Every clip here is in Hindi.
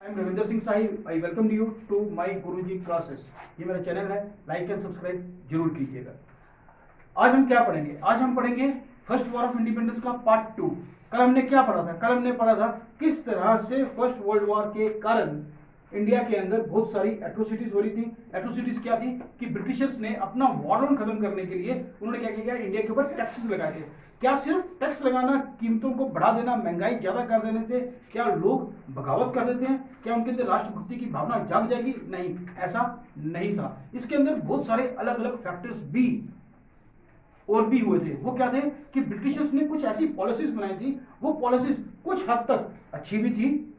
I am Ravinder Singh Sahi. I welcome you to my Guruji classes. ये मेरा चैनल है, लाइक एंड सब्सक्राइब जरूर कीजिएगा। आज हम क्या पढ़ेंगे? आज हम पढ़ेंगे फर्स्ट वॉर ऑफ इंडिपेंडेंस का पार्ट 2। कल हमने क्या पढ़ा था? कल हमने पढ़ा था किस तरह से फर्स्ट वर्ल्ड वॉर के कारण इंडिया के अंदर बहुत सारी एट्रोसिटीज हो रही थी। एट्रोसिटीज क्या थी कि ब्रिटिशर्स ने अपना वॉर खत्म करने के लिए उन्होंने क्या किया, इंडिया के ऊपर टैक्सेस लगाए थे। क्या सिर्फ टैक्स लगाना, कीमतों को बढ़ा देना, महंगाई ज्यादा कर देने से क्या लोग बगावत कर देते हैं? क्या उनके अंदर राष्ट्रभक्ति की भावना जाग जाएगी? नहीं, ऐसा नहीं था। इसके अंदर बहुत सारे अलग अलग फैक्टर्स भी और भी हुए थे। वो क्या थे कि ब्रिटिशर्स ने कुछ ऐसी पॉलिसीज बनाई थी, वो पॉलिसीज कुछ हद तक अच्छी भी थी,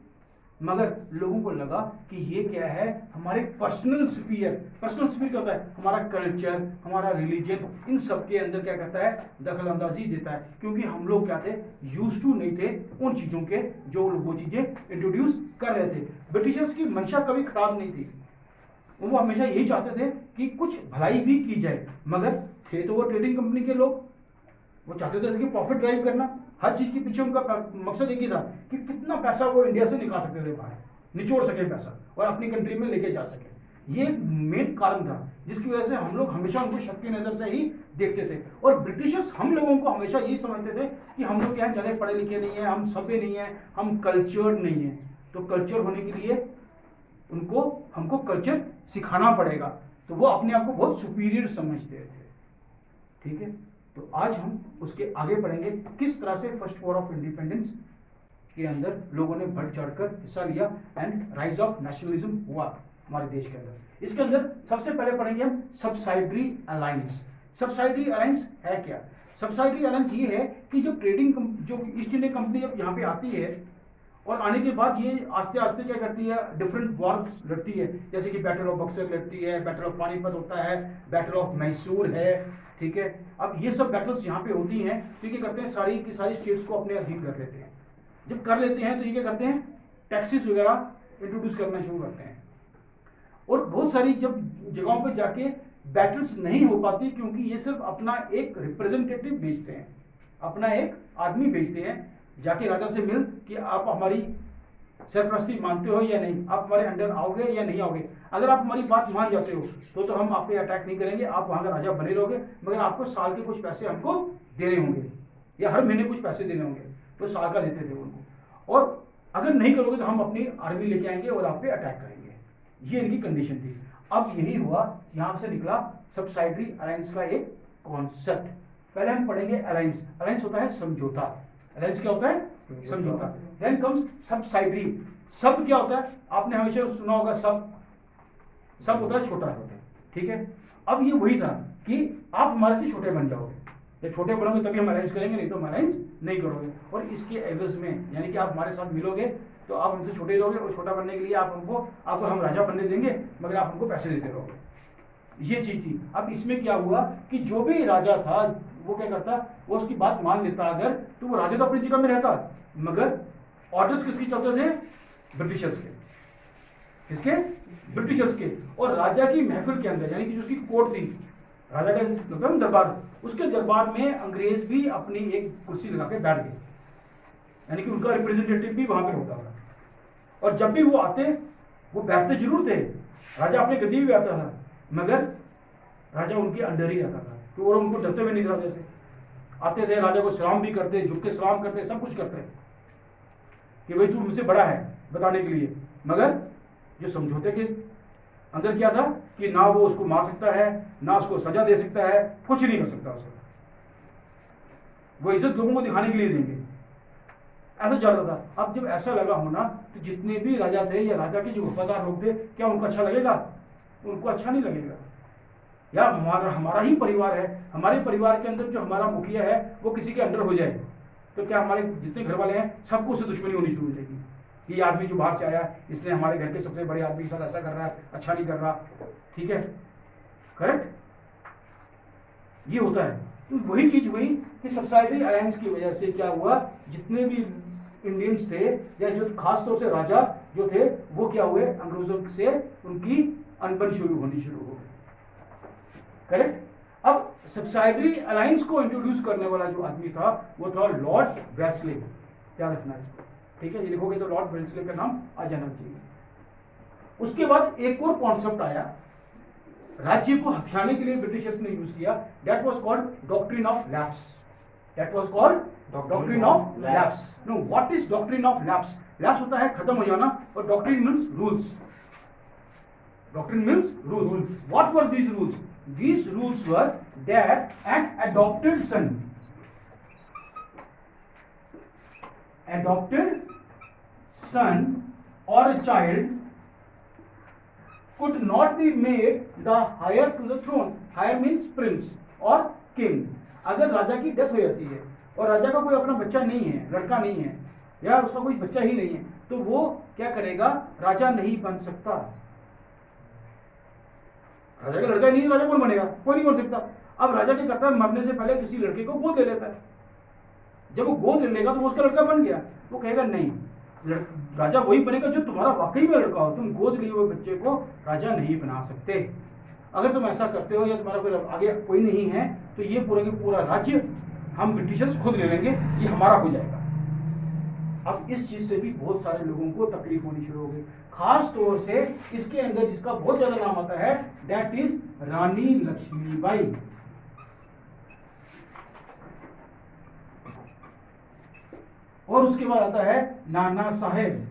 मगर लोगों को लगा कि ये क्या है, हमारे पर्सनल स्फीयर क्या होता है, हमारा कल्चर, हमारा रिलीजन, इन सब के अंदर क्या करता है, दखल अंदाजी देता है। क्योंकि हम लोग क्या थे, यूज टू नहीं थे उन चीजों के जो वो चीजें इंट्रोड्यूस कर रहे थे। ब्रिटिशर्स की मंशा कभी खराब नहीं थी, वो हमेशा यही चाहते थे कि कुछ भलाई भी की जाए, मगर थे तो वो ट्रेडिंग कंपनी के लोग, वो चाहते थे कि प्रॉफिट ड्राइव करना। हर चीज के पीछे उनका मकसद एक ही था कि कितना पैसा वो इंडिया से निकाल सकते थे, बाहर निचोड़ सके पैसा और अपनी कंट्री में लेके जा सके। ये मेन कारण था जिसकी वजह से हम लोग हमेशा उनको शक की नजर से ही देखते थे। और ब्रिटिशर्स हम लोगों को हमेशा यही समझते थे कि हम लोग क्या ज्यादा पढ़े लिखे नहीं है, हम सभ्य नहीं है, हम कल्चर्ड नहीं है। तो कल्चर होने के लिए हमको कल्चर सिखाना पड़ेगा। तो वो अपने आप को बहुत सुपीरियर समझते थे। ठीक है, तो आज हम उसके आगे पढ़ेंगे किस तरह से फर्स्ट वॉर ऑफ इंडिपेंडेंस के अंदर लोगों ने बढ़ चढ़कर हिस्सा लिया एंड राइज ऑफ नेशनलिज्म हुआ हमारे देश के अंदर। इसके अंदर सबसे पहले पढ़ेंगे हम सब्सिडरी अलायंस। सब्सिडरी अलायंस है क्या? सब्सिडरी अलायंस ये है कि जो जो ईस्ट इंडिया कंपनी जब यहाँ पे आती है और आने के बाद ये आस्ते आस्ते क्या करती है, डिफरेंट वॉर लड़ती है। जैसे कि बैटल ऑफ बक्सर लड़ती है, बैटल ऑफ पानीपत होता है, बैटल ऑफ मैसूर है। ठीक है, अब ये सब बैटल्स यहाँ पे होती हैं तो ये करते हैं, सारी की सारी स्टेट्स को अपने अधीन कर लेते हैं। जब कर लेते हैं तो ये क्या करते हैं, टैक्सेस वगैरह इंट्रोड्यूस करना शुरू करते हैं। और बहुत सारी जब जगहों पर जाके बैटल्स नहीं हो पाती, क्योंकि ये सिर्फ अपना एक रिप्रेजेंटेटिव भेजते हैं, अपना एक आदमी भेजते हैं, जाके राजा से मिल कि आप हमारी सरपरस्ती मानते हो या नहीं, आप हमारे अंडर आओगे या नहीं आओगे। अगर आप हमारी बात मान जाते हो तो हम आप पे अटैक नहीं करेंगे, आप वहां का राजा बने रहोगे, मगर आपको साल के कुछ पैसे हमको देने होंगे या हर महीने कुछ पैसे देने होंगे। तो साल का देते थे उनको, और अगर नहीं करोगे तो हम अपनी आर्मी लेके आएंगे और आप पे अटैक करेंगे। ये इनकी कंडीशन थी। अब यही हुआ, यहां से निकला सब्सिडरी अलायंस का एक कॉन्सेप्ट। पहले हम पढ़ेंगे अलायंस। अलायंस होता है समझौता। अलायंस क्या होता है? समझौता। Then comes subsidiary. सब क्या होता है? आपने हमेशा सुना होगा, सब होता है छोटा होता है। ठीक है, अब ये वही था कि आप हमारे से छोटे बन जाओगे, जब छोटे बनोगे तभी हम अलायंस करेंगे, नहीं तो हम अलायंस नहीं करोगे। और इसके एवज में, यानी कि आप हमारे साथ मिलोगे तो आप हमसे छोटे रहोगे, और छोटा बनने के लिए आपको हम राजा बनने देंगे, मगर आप हमको पैसे देते रहोगे। ये चीज थी। अब इसमें क्या हुआ कि जो भी राजा था वो क्या करता, वो उसकी बात मान लेता अगर, तो वो राजा तो अपनी जगह में रहता, मगर ऑर्डर्स किसके चलते थे? ब्रिटिशर्स के। किसके? ब्रिटिशर्स के। और राजा की महफिल के अंदर, यानी कि जो उसकी कोर्ट थी, राजा का दरबार, उसके दरबार में अंग्रेज भी अपनी एक कुर्सी लगा के बैठ गए, यानी कि उनका रिप्रेजेंटेटिव भी वहां पे होता था। और जब भी वो आते, वो बैठते जरूर थे, राजा अपनी गद्दी भी बैठता था, मगर राजा उनके अंडर ही रहता था। तो वो उनको डरते हुए नहीं राजा से आते थे, राजा को सलाम भी करते, झुक के सलाम करते, सब कुछ करते कि भाई तू मुझसे बड़ा है बताने के लिए। मगर जो समझौते के अंदर क्या था कि ना वो उसको मार सकता है, ना उसको सजा दे सकता है, कुछ नहीं कर सकता उसको, वो इज्जत लोगों को दिखाने के लिए देंगे, ऐसा चल रहा था। अब जब ऐसा लगा होना तो जितने भी राजा थे या राजा के जो वफादार लोग थे, क्या उनको अच्छा लगेगा? उनको अच्छा नहीं लगेगा। या हमारा ही परिवार है, हमारे परिवार के अंदर जो हमारा मुखिया है वो किसी के अंडर हो जाए, तो क्या हमारे जितने घर वाले हैं सबको उससे दुश्मनी होनी शुरू हो जाएगी। ये आदमी जो बाहर से आया, इसने हमारे घर के सबसे बड़े आदमी के साथ ऐसा कर रहा है, अच्छा नहीं कर रहा। ठीक है, करेक्ट, ये होता है। तो वही चीज हुई कि सब्सिडरी अलायंस की वजह से क्या हुआ, जितने भी इंडियंस थे या जो खास तौर से राजा जो थे, वो क्या हुए, अंग्रेजों से उनकी अनबन होनी शुरू हो गई। करेक्ट। अब सब्सिडरी अलायंस को इंट्रोड्यूस करने वाला जो आदमी था वो था लॉर्ड वेल्लेस्ली। याद रखना है, ठीक है, ये लिखोगे तो लॉर्ड वेल्लेस्ली का नाम आ जाना चाहिए। उसके बाद एक और कॉन्सेप्ट आया, राज्य को हथियाने के लिए ब्रिटिशर्स ने यूज किया, that was called doctrine of lapse. That was called doctrine of lapse. No, what is doctrine of lapse? Lapse होता है खत्म हो जाना, और doctrine means rules. Doctrine means rules. What were these rules? These rules were that an adopted son or a child could not be made the heir to the throne. Heir means prince or king. अगर राजा की डेथ हो जाती है और राजा का कोई अपना बच्चा नहीं है, लड़का नहीं है, या उसका कोई बच्चा ही नहीं है, तो वो क्या करेगा? राजा नहीं बन सकता। राजा का लड़का नहीं, राजा कौन बनेगा? कोई नहीं बन सकता। अब राजा क्या करता है? मरने से पहले किसी लड़के को गोद ले लेता है। जब वो गोद ले लेगा तो वो उसका लड़का बन गया। वो कहेगा नहीं, राजा वही बनेगा जो तुम्हारा वाकई में लड़का हो। तुम गोद लिए हुए बच्चे को राजा नहीं बना सकते। अगर तुम ऐसा करते हो या तुम्हारा कोई आगे कोई नहीं है, तो ये पूरा के पूरा राज्य हम ब्रिटिशर्स खुद ले लेंगे, ये हमारा हो जाएगा। अब इस चीज से भी बहुत सारे लोगों को तकलीफ होनी शुरू हो गई, खास तौर से इसके अंदर जिसका बहुत ज्यादा नाम आता है, दैट इज रानी लक्ष्मीबाई। और उसके बाद आता है नाना साहेब।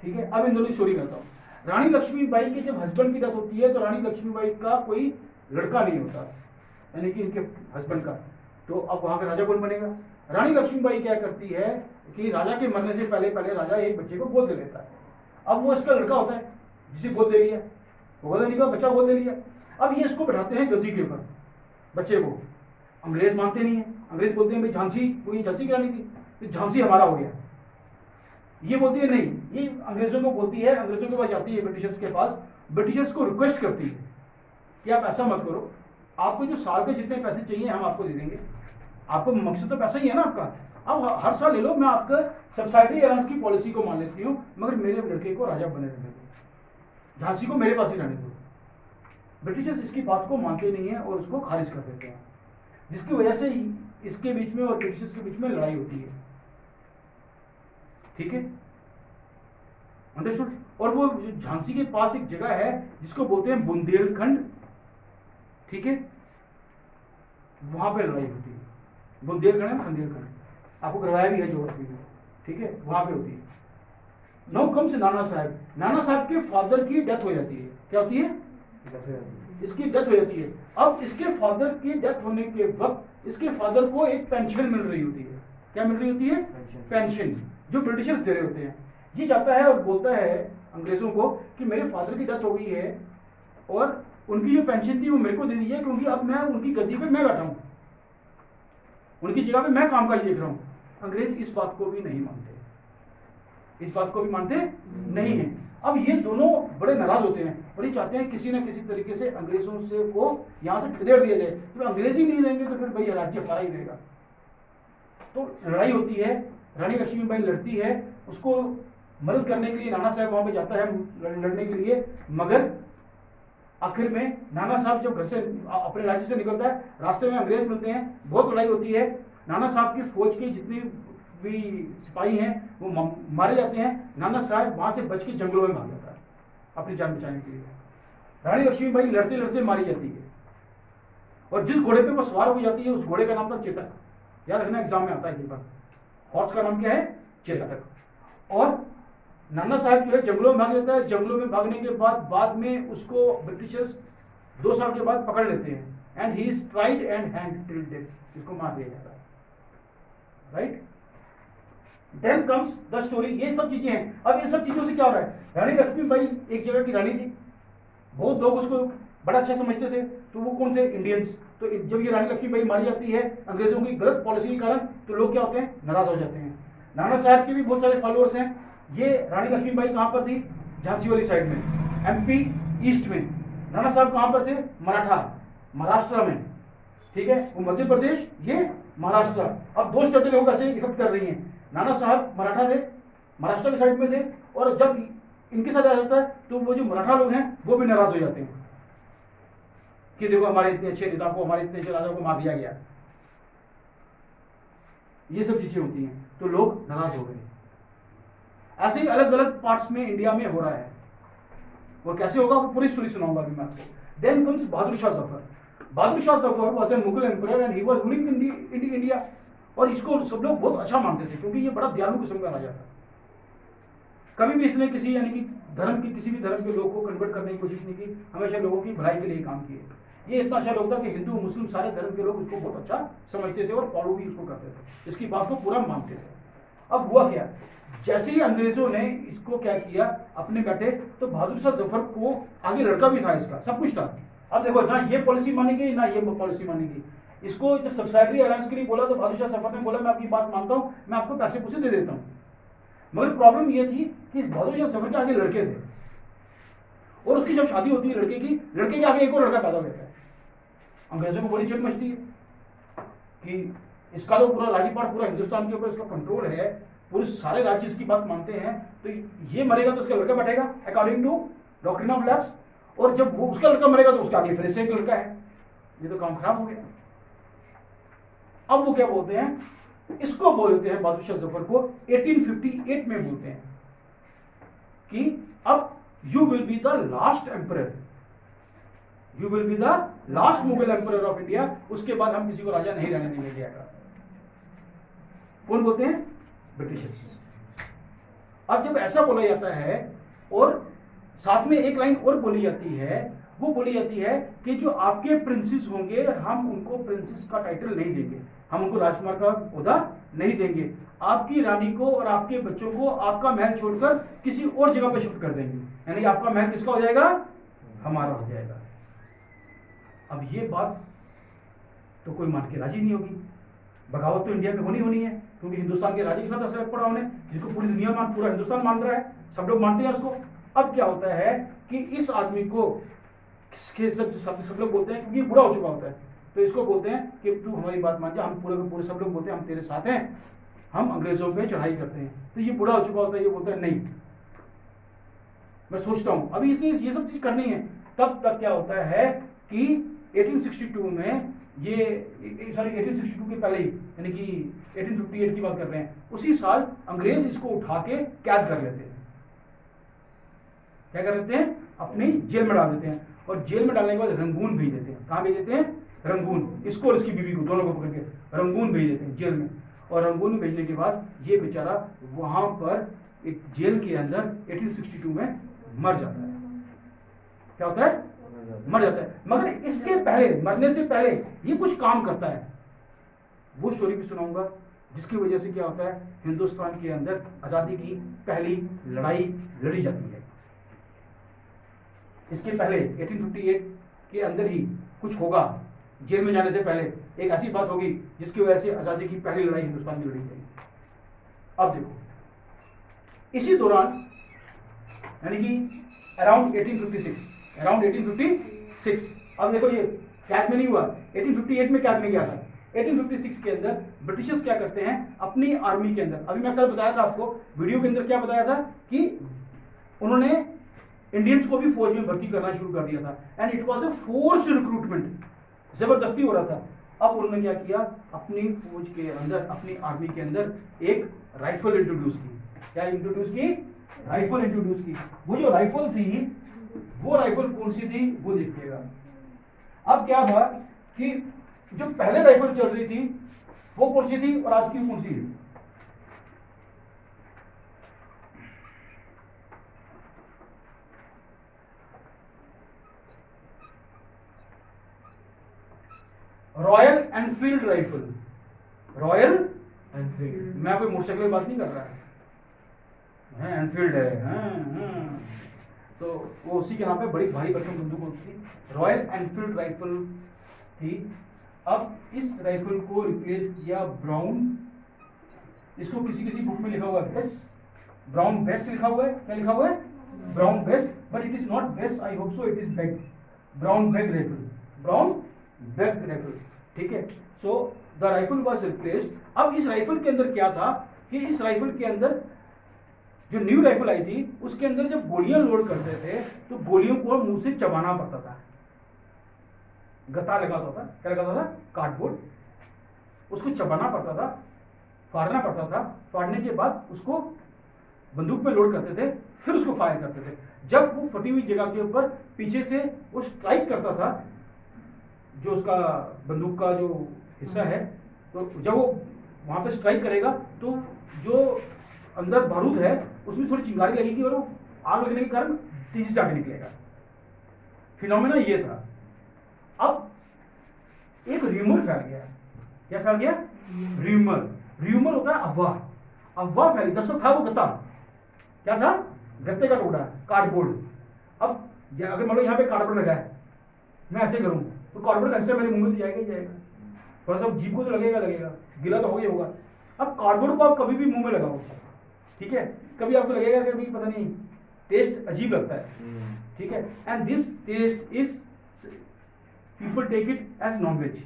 ठीक है, अब इन दोनों की स्टोरी करता हूं। रानी लक्ष्मीबाई के जब हस्बैंड की डेथ होती है, तो रानी लक्ष्मीबाई का कोई लड़का नहीं होता, यानी कि इनके हस्बैंड का। तो अब वहां का राजा कौन बनेगा? रानी लक्ष्मीबाई क्या करती है कि राजा के मरने से पहले पहले राजा एक बच्चे को गोद ले लेता है। अब वो इसका लड़का होता है जिसे गोद ले लिया, गोद लेने का बच्चा गोद ले लिया। अब ये इसको बैठाते हैं गद्दी के ऊपर, बच्चे को। अंग्रेज मानते नहीं है, अंग्रेज बोलते हैं भाई झांसी, वो ये झांसी की रानी थी, तो झांसी हमारा हो गया। ये बोलती है नहीं, ये अंग्रेजों को बोलती है, अंग्रेजों के पास जाती है ब्रिटिशर्स के पास, ब्रिटिशर्स को रिक्वेस्ट करती है कि आप ऐसा मत करो, आपको जो साल के जितने पैसे चाहिए हम आपको दे देंगे, आपको मकसद तो पैसा ही है ना आपका, अब हर साल ले लो, मैं आपका सब्सिडी अलाउंस की पॉलिसी को मान लेती हूँ, मगर मेरे लड़के को राजा बने रहने दो, झांसी को मेरे पास ही रहने दो। ब्रिटिशर्स इसकी बात को मानते नहीं है और उसको खारिज कर देते हैं, जिसकी वजह से इसके बीच में और ब्रिटिशर्स के बीच में लड़ाई होती है। ठीक है, अंडरस्टूड। और वो झांसी के पास एक जगह है जिसको बोलते हैं बुंदेलखंड। ठीक है, वहां पे लड़ाई होती है, बुंदेलखंड है, बुंदेलखंड आपको करवाया भी है ज्योग्राफी में। ठीक है, वहां पे होती है। नाउ कम्स नाना साहब। नाना साहब के फादर की डेथ हो जाती है। क्या होती है? इसकी डेथ हो जाती है। अब इसके फादर की डेथ होने के वक्त इसके फादर को एक पेंशन मिल रही होती है। क्या मिल रही होती है? पेंशन, जो ब्रिटिशर्स दे रहे होते हैं। ये जाता है और बोलता है अंग्रेजों को कि मेरे फादर की डेथ हो गई है और उनकी जो पेंशन थी वो मेरे को दे दीजिए, क्योंकि अब मैं उनकी गद्दी पे मैं बैठा हूं, उनकी जगह पे मैं कामकाज देख रहा हूं। अंग्रेज इस बात को भी नहीं मानते, इस बात को भी मानते नहीं है। अब ये दोनों बड़े नाराज होते हैं और ये चाहते हैं किसी न किसी तरीके से अंग्रेजों से को यहां से खदेड़ दिया जाए। तो अंग्रेज ही नहीं रहेंगे तो फिर भाई राज्य हमारा ही रहेगा। तो लड़ाई होती है, रानी लक्ष्मीबाई लड़ती है, उसको मदद करने के लिए नाना साहब वहां पे जाता है लड़ने के लिए, मगर आखिर में नाना साहब जब घर से अपने राज्य से निकलता है, रास्ते में अंग्रेज मिलते हैं, बहुत लड़ाई होती है। नाना साहब की फौज के जितने भी सिपाही हैं वो मारे जाते हैं। नाना साहब वहां से बच के जंगलों में भाग जाता है अपनी जान बचाने के लिए। रानी लक्ष्मीबाई लड़ते लड़ते मारी जाती है और जिस घोड़े पे वो सवार हो जाती है उस घोड़े का नाम था चेतक। याद रखना, एग्जाम में आता है एक बार। हॉर्स का नाम क्या है? चेतक। और नाना साहब जो है जंगलों में भाग जाता है। जंगलों में भागने के बाद में उसको ब्रिटिशर्स 2 साल के बाद पकड़ लेते हैं and he is tried and hanged till death. इसको मार दिया जाता है, right. Then comes the story. ये सब चीजें हैं। अब ये सब चीजों से क्या हो रहा है? रानी लक्ष्मीबाई एक जगह की रानी थी, बहुत लोग उसको बड़ा अच्छा समझते थे। तो वो कौन थे? इंडियंस। तो जब ये रानी लक्ष्मीबाई मारी जाती है अंग्रेजों की गलत पॉलिसी के कारण, तो लोग क्या होते हैं? नाराज हो जाते हैं। नाना साहब के भी बहुत सारे फॉलोअर्स हैं। ये रानी लक्ष्मीबाई कहां पर थी? झांसी वाली साइड में, एमपी ईस्ट में। नाना साहब कहां पर थे? मराठा, महाराष्ट्र में। ठीक है, वो मध्य प्रदेश, ये महाराष्ट्र। अब 2 स्टेटें लोग ऐसे इफेक्ट कर रही हैं। नाना साहब मराठा थे, महाराष्ट्र के साइड में थे, और जब इनके साथ ऐसा होता है तो वो जो मराठा लोग हैं वो भी नाराज हो जाते हैं कि देखो हमारे इतने अच्छे नेता को, हमारे इतने अच्छे राजा को मार दिया गया। ये सब चीजें होती हैं, तो लोग नाराज हो गए। ऐसे ही अलग अलग पार्ट्स में इंडिया में हो रहा है। वो कैसे होगा वो पूरी स्टोरी सुनाऊंगा अभी मैं आपको। Then comes Bahadur Shah Zafar. Bahadur Shah Zafar was a Mughal emperor and he was ruling in India. और इसको सब लोग बहुत अच्छा मानते थे क्योंकि ये बड़ा दयालु किस्म का राजा था। कभी भी इसने किसी यानी कि धर्म की किसी भी धर्म के लोग को कन्वर्ट करने की कोशिश नहीं की, हमेशा लोगों की भलाई के लिए काम किए। ये इतना अच्छा लोग था कि हिंदू मुस्लिम सारे धर्म के लोग उसको बहुत अच्छा समझते थे और फॉलो भी उसको करते थे, इसकी बात को पूरा मानते थे। अब हुआ क्या, जैसे ही अंग्रेजों ने इसको क्या किया अपने बैठे, तो बहादुर शाह जफर को आगे लड़का भी था, इसका सब कुछ था। अब देखो ना ये पॉलिसी मानेगी ना ये पॉलिसी मानेगी। इसको जब सब्सिडायरी अलायंस के लिए बोला तो बहादुर शाह जफर ने बोला मैं आपकी बात मानता हूँ, मैं आपको पैसे पूछे दे देता हूँ। मगर प्रॉब्लम ये थी कि बहादुर शाह जफर के आगे लड़के थे और उसकी जब शादी होती है लड़के की, लड़के के आगे एक और लड़का पैदा होता है। अंग्रेजों को बड़ी चिड़ मचती है कि इसका तो पूरा राज्यपाट पूरा हिंदुस्तान के ऊपर इसका कंट्रोल है, पूरे सारे राज्य इसकी बात मानते हैं, तो ये मरेगा तो उसका लड़का बैठेगा according to doctrine of lapse, और जब वो उसका लड़का मरेगा तो उसका आगे फिर से एक लड़का है। ये तो काम खराब हो गया। अब वो क्या बोलते हैं, इसको बोलते हैं बहादुर शाह जफर को 1858 में बोलते हैं कि अब you will be the last emperor, you will be the last Mughal emperor of India. उसके बाद हम किसी को राजा नहीं रहने देंगे इंडिया का। कौन बोलते हैं, ब्रिटिशर्स। अब जब ऐसा बोला जाता है और साथ में एक लाइन और बोली जाती है, वो बोली जाती है कि जो आपके प्रिंसेस होंगे हम उनको प्रिंसेस का टाइटल नहीं देंगे, हम उनको राजकुमार का ओहदा नहीं देंगे, आपकी रानी को और आपके बच्चों को आपका महल छोड़कर किसी और जगह पर शिफ्ट कर देंगे, यानी आपका महल किसका हो जाएगा, हमारा हो जाएगा। अब ये बात तो कोई मान के राजी नहीं होगी। बगावत तो इंडिया में होनी है क्योंकि हिंदुस्तान के राजे के साथ असर पड़ा उन्हें, जिसको पूरी दुनिया पूरा हिंदुस्तान मान रहा है, सब लोग मानते हैं उसको। अब क्या होता है कि इस आदमी को सब लोग बोलते हैं क्योंकि बुरा हो चुका होता है, तो इसको बोलते हैं कि तू हमारी बात मान जा, हम पूरे सब लोग बोलते हैं हम तेरे साथ हैं, हम अंग्रेजों पे चढ़ाई करते हैं। तो ये बुरा हो चुका होता है, ये बोलता है नहीं मैं सोचता हूं अभी इसने ये सब चीज करनी है। तब तक क्या होता है कि 1862 में ये 1862 के पहले ही यानी कि 1858 की बात कर रहे हैं, उसी साल अंग्रेज इसको उठा के कैद कर लेते हैं। क्या कर लेते हैं, अपनी जेल में डाल देते हैं, और जेल में डालने के बाद रंगून भेज देते हैं। कहां भेज देते हैं, रंगून, इसको और इसकी बीवी को दोनों को पकड़ के रंगून भेज देते हैं जेल में। और रंगून में भेजने के बाद ये बेचारा वहां पर एक जेल के अंदर 1862 में मर जाता है। क्या होता है, मर जाता है। मगर इसके पहले, मरने से पहले ये कुछ काम करता है, वो स्टोरी भी सुनाऊंगा, जिसकी वजह से क्या होता है हिंदुस्तान के अंदर आजादी की पहली लड़ाई लड़ी जाती है। इसके पहले 1858 के अंदर ही कुछ होगा, जेल में जाने से पहले एक ऐसी बात होगी जिसकी वजह से आजादी की पहली लड़ाई हिंदुस्तान में लड़ी जाएगी। अब देखो इसी दौरान यानी कि अराउंड 1856, अब देखो ये कैद में नहीं हुआ, 1858 में कैद में गया था। 1856 के अंदर ब्रिटिशर्स क्या करते हैं अपनी आर्मी के अंदर, अभी मैं कल बताया था आपको वीडियो के अंदर क्या बताया था कि उन्होंने इंडियंस को भी फौज में भर्ती करना शुरू कर दिया था, and it was a forced recruitment, जबरदस्ती हो रहा था। अब उन्होंने क्या किया, अपनी फौज के अंदर, अपनी आर्मी के अंदर एक राइफल इंट्रोड्यूस की। क्या इंट्रोड्यूस की, राइफल इंट्रोड्यूस की। वो जो राइफल थी, वो राइफल कौन सी थी वो देखिएगा। अब क्या था कि जो पहले राइफल चल रही थी वो कौन सी थी और आज की कौन सी है। Royal Enfield rifle, royal Enfield, मैं कोई मोटरसाइकिल की बात नहीं कर रहा है, एनफील्ड है। तो वो उसी के नाम पे बड़ी भारी भरकम बंदूक होती थी, रॉयल एनफील्ड राइफल थी। अब इस राइफल को रिप्लेस किया ब्राउन, इसको किसी किसी बुक में लिखा हुआ है बेस, ब्राउन बेस लिखा हुआ है। क्या लिखा हुआ है, brown base, but it is not base, I hope so it is bag, brown bag rifle, brown bag rifle, ठीक है। So the rifle was replaced. अब इस राइफल के अंदर क्या था कि इस राइफल के अंदर जो न्यू राइफल आई थी उसके अंदर जब गोलियां लोड करते थे तो गोलियों को मुंह से चबाना पड़ता था, गता लगा होता था, क्या लगा होता था, कार्डबोर्ड, उसको चबाना पड़ता था, फाड़ना पड़ता था, फाड़ने के बाद उसको बंदूक पे लोड करते थे, फिर उसको फायर करते थे। जब वो फटी हुई जगह के ऊपर पीछे से वो स्ट्राइक करता था, जो उसका बंदूक का जो हिस्सा है, तो जब वो वहां पे स्ट्राइक करेगा तो जो अंदर बारूद है उसमें थोड़ी चिंगारी लगेगी और वो आग लगने के कारण तेजी से आगे निकलेगा। फिनोमेना ये था। अब एक र्यूमर फैल गया। क्या फैल गया? र्यूमर। र्यूमर होता है अफवाह। अफवाह फैली। दरअसल था वो गत्ता। क्या था? गत्ते का टुकड़ा, कार्डबोर्ड। अब अगर मान लो यहाँ पे कार्डबोर्ड लगा है, मैं ऐसे करूँ तो कार्डबोर्ड का हिस्सा मेरे मुंह में तो जाएगा ही जाएगा, थोड़ा सा जीभ को तो लगेगा, गिला तो हो ही होगा। अब कार्डबोर्ड को आप कभी भी मुंह में लगाओ, ठीक है, कभी आपको लगेगा कि पता नहीं टेस्ट अजीब लगता है, ठीक है, and this taste is people take it as non veg.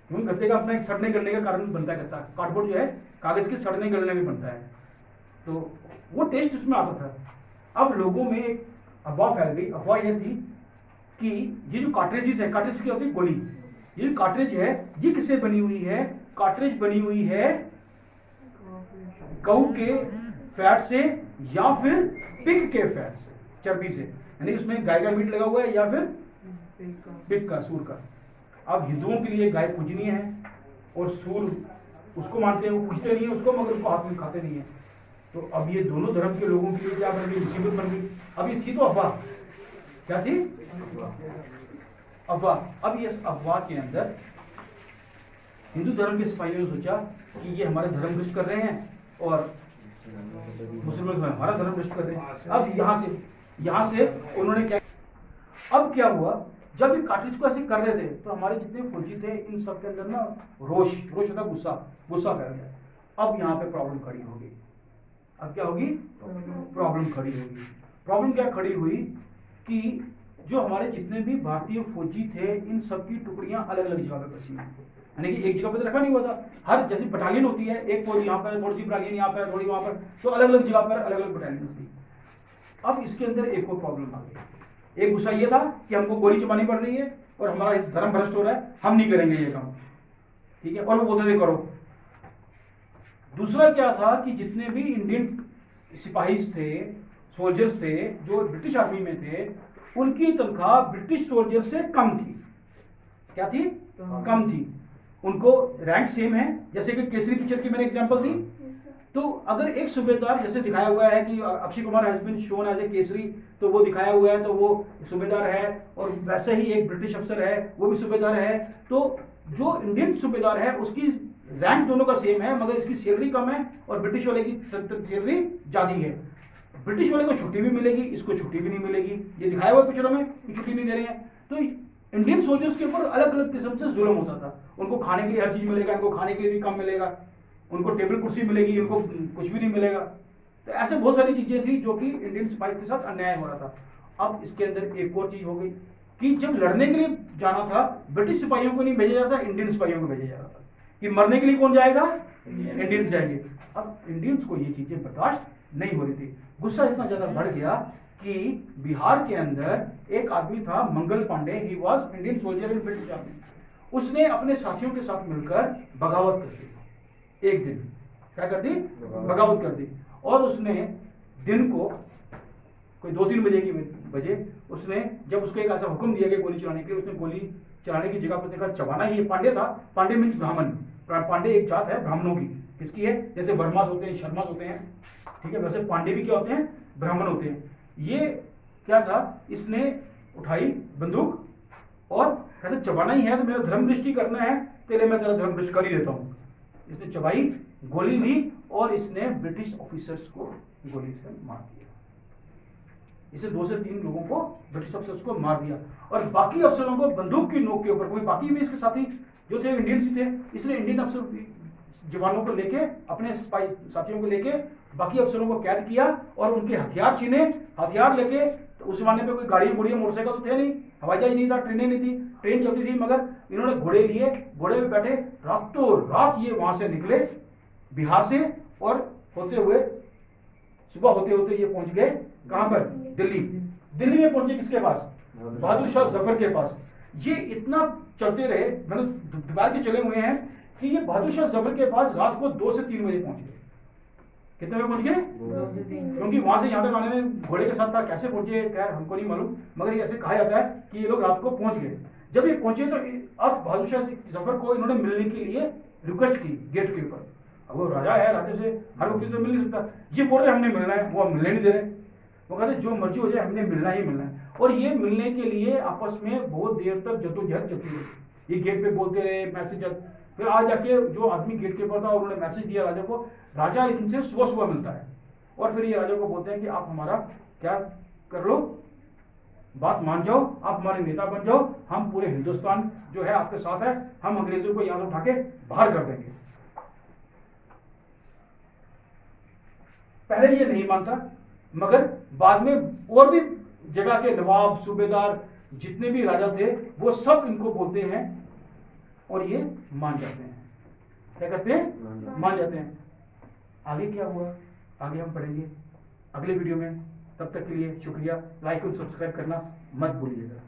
क्योंकि गत्ते का अपना एक सड़ने गलने का कारण बनता है। गत्ता कार्डबोर्ड जो है कागज के सड़ने गलने में बनता है, तो वो टेस्ट उसमें आता था। अब लोगों में एक अफवाह फैल गई। अफवाह यह थी कि ये जो कार्ट्रिजेस है, कार्ट्रिज क्या होती है? गोली। ये जो कार्ट्रिज है ये किससे बनी हुई है? कार्ट्रिज बनी हुई है गऊ के फैट से या फिर पिग के फैट से, चर्बी से, यानी उसमें गाय का मीट लगा हुआ है या फिर पिग का, सूर का। अब हिंदुओं के लिए गाय पूजनीय है और सूर उसको मानते हैं, वो पूजते नहीं है उसको, मगर उसको हाथ में खाते नहीं है। तो अब ये दोनों धर्म के लोगों के लिए क्या बन गई? मुसीबत बन गई। अब ये थी तो अफवाह। क्या थी? अफवाह। अब ये अफवाह के अंदर हिंदू धर्म के सिपाहियों ने सोचा कि ये हमारे धर्म भ्रष्ट कर रहे हैं और मुसलमान हमारा धर्म भ्रष्ट कर रहे हैं। अब यहाँ से उन्होंने क्या, अब क्या हुआ, जब ये कार्टिज को ऐसे कर रहे थे तो हमारे जितने फौजी थे इन सब के अंदर ना रोष होता, गुस्सा फैल गया। अब यहाँ पे प्रॉब्लम खड़ी होगी। अब क्या होगी? प्रॉब्लम खड़ी होगी। प्रॉब्लम क्या खड़ी हुई कि जो हमारे जितने भी भारतीय फौजी थे इन सब की टुकड़ियां अलग अलग जगह पे बसी हुई, यानी कि एक जगह पे तो रखा नहीं हुआ था। हर जैसी बटालियन होती है, एक फौज यहाँ पर, थोड़ी सी बटालियन यहाँ पर, थोड़ी वहां पर, तो अलग अलग जगह पर अलग अलग बटालियन थी। अब इसके अंदर एक और प्रॉब्लम आ गई। एक गुस्सा ये था कि हमको गोली चलानी पड़ रही है और हमारा धर्म भ्रष्ट हो रहा है, हम नहीं करेंगे ये काम, ठीक है, और वो बोलते थे करो। दूसरा क्या था कि जितने भी इंडियन सिपाही थे, सोल्जर्स थे जो ब्रिटिश आर्मी में थे, उनकी तनख्वाह ब्रिटिश सोल्जर से कम थी। क्या थी? कम थी। उनको रैंक सेम है, जैसे कि केसरी पिक्चर की मैंने एग्जांपल दी। तो अगर एक सूबेदार, जैसे दिखाया हुआ है कि Akshay Kumar has been shown as a Kesari, तो वो दिखाया हुआ है तो वो सूबेदार है, और वैसे ही एक ब्रिटिश अफसर है वो भी सूबेदार है। तो जो इंडियन सूबेदार है उसकी रैंक दोनों का सेम है, मगर इसकी सैलरी कम है और ब्रिटिश वाले की सैलरी ज्यादा है। ब्रिटिश वाले को छुट्टी भी मिलेगी, इसको छुट्टी भी नहीं मिलेगी, ये दिखाया हुआ पिक्चरों में कि छुट्टी नहीं दे रहे हैं। तो इंडियन सोल्जर्स के ऊपर अलग अलग किस्म से जुल्म होता था। उनको खाने के लिए हर चीज मिलेगा, इनको खाने के लिए भी कम मिलेगा, उनको टेबल कुर्सी मिलेगी, इनको कुछ भी नहीं मिलेगा। तो ऐसे बहुत सारी चीजें थी जो कि इंडियन सिपाही के साथ अन्याय हो रहा था। अब इसके अंदर एक और चीज हो गई कि जब लड़ने के लिए जाना था, ब्रिटिश सिपाहियों को नहीं भेजा जा रहा था, इंडियन सिपाहियों को भेजा जा रहा था कि मरने के लिए कौन जाएगा? इंडियंस जाएंगे। अब इंडियंस को ये चीजें बर्दाश्त नहीं हो रही थी। गुस्सा इतना ज्यादा बढ़ गया कि बिहार के अंदर एक आदमी था Mangal Pandey, he was Indian soldier in British army. उसने अपने साथियों के साथ मिलकर बगावत कर दी। एक दिन क्या कर दी? बगावत कर दी। और उसने दिन को कोई 2-3 बजे उसने, जब उसको एक ऐसा हुक्म दिया गया गोली चलाने के लिए, उसने गोली चलाने की जगह पर देखा चबाना ही। पांडे था, पांडे मीन्स ब्राह्मण। पांडे एक जात है ब्राह्मणों की। किसकी है? जैसे वर्मास होते हैं, शर्मास होते हैं, ठीक है, वैसे पांडे भी क्या होते हैं? ब्राह्मण होते हैं। ये क्या था, इसने उठाई बंदूक और कहते चबाना ही है तो मेरा धर्म दृष्टि करना है, तेरे मैं तेरा धर्म दृष्टि कर ही देता हूं। इसने चबाई, गोली ली और इसने ब्रिटिश ऑफिसर्स को गोली से मार दिया। इसे 2 से 3 लोगों को, ब्रिटिश अफसर्स को मार दिया और बाकी अफसरों को बंदूक की नोक के ऊपर, कोई बाकी भी इसके साथी जो थे इंडियंस थे, इसने इंडियन अफसर जवानों को लेके, अपने स्पाई साथियों को लेके बाकी अफसरों को कैद किया और उनके हथियार छीने। हथियार लेके, तो उस जमाने में कोई गाड़ी घोड़ी मोटरसाइकिल तो थे नहीं, हवाई जहाज नहीं था, ट्रेनें नहीं थी, ट्रेन चलती थी, मगर इन्होंने घोड़े लिए, घोड़े में बैठे रातों रात ये वहां से निकले बिहार से, और होते हुए सुबह होते होते ये पहुंच गए कहां पर? दिल्ली। दिल्ली में पहुंचे किसके पास? बहादुर शाह जफर के पास। ये इतना चलते रहे, मतलब दोपहर के चले हुए हैं कि ये बहादुर शाह जफर के पास रात को 2 से 3 बजे पहुंच गए। कितने में पहुंच गए? 2 से 3। क्योंकि वहां से यहाँ तक आने में घोड़े के साथ था, कैसे पहुंचे खैर हमको नहीं मालूम, मगर ये ऐसे कहा जाता है कि ये लोग रात को पहुंच गए। जब ये पहुंचे तो अब बहादुर शाह जफर को इन्होंने मिलने के लिए रिक्वेस्ट की गेट के ऊपर। अब वो राजा है, राजा से हर वक्त से मिल नहीं सकता, ये बोल रहे हमने मिलना है, वो मिलने नहीं दे रहे। वो कहते जो मर्जी हो जाए हमने मिलना ही मिलना है। और ये मिलने के लिए आपस में बहुत देर तक जद्दोजहद चलती रही। ये गेट पे बोलते रहे, मैसेज, फिर आज जाके जो आदमी गेट के ऊपर था उन्होंने मैसेज दिया राजा को, राजा इनसे सुबह सुबह मिलता है और फिर ये राजा को बोलते हैं कि आप हमारा क्या कर लो, बात मान जाओ, आप हमारे नेता बन जाओ, हम पूरे हिंदुस्तान जो है आपके साथ है, हम अंग्रेजों को यहाँ से उठा के बाहर कर देंगे। पहले ये नहीं मानता, मगर बाद में और भी जगह के नवाब, सूबेदार, जितने भी राजा थे वो सब इनको बोलते हैं और ये मान जाते हैं। क्या करते हैं? मान जाते हैं। आगे क्या हुआ आगे हम पढ़ेंगे अगले वीडियो में। तब तक के लिए शुक्रिया। लाइक और सब्सक्राइब करना मत भूलिएगा।